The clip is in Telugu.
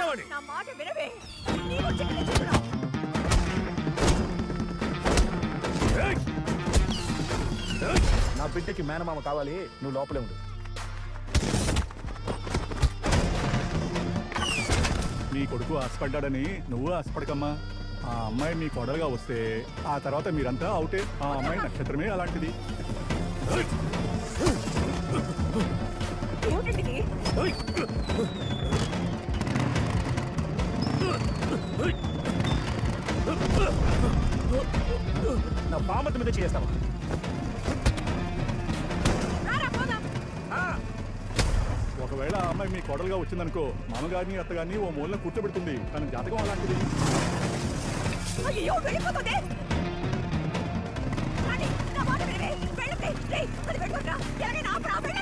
వెళ్ళవాడి. నా మాట వినవే. నీకు చికెన్ చూడరా. నా బిడ్డకి మేనమామ కావాలి, నువ్వు లోపలే ఉండు. నీ కొడుకు ఆశపడ్డాడని నువ్వు ఆశపడకమ్మా. ఆ అమ్మాయి మీ కొడలుగా వస్తే ఆ తర్వాత మీరంతా అవుటే. ఆ అమ్మాయి నక్షత్రమే అలాంటిది. ఏమిటండి నా బామత మీద చేస్తావా? ఒకవేళ ఆ అమ్మాయి మీ కొడలుగా వచ్చిందనుకో, మామగారిని అత్తగారిని ఓ మూలన కూర్చోబెడుతుంది. తన జాతకం అలాంటిది. అయ్యో వెళ్ళిపోతుంది. నా మాట వినవే. వెళ్ళండి. అది వెళ్ళొద్దా? ఎవరైనా ఆపరా.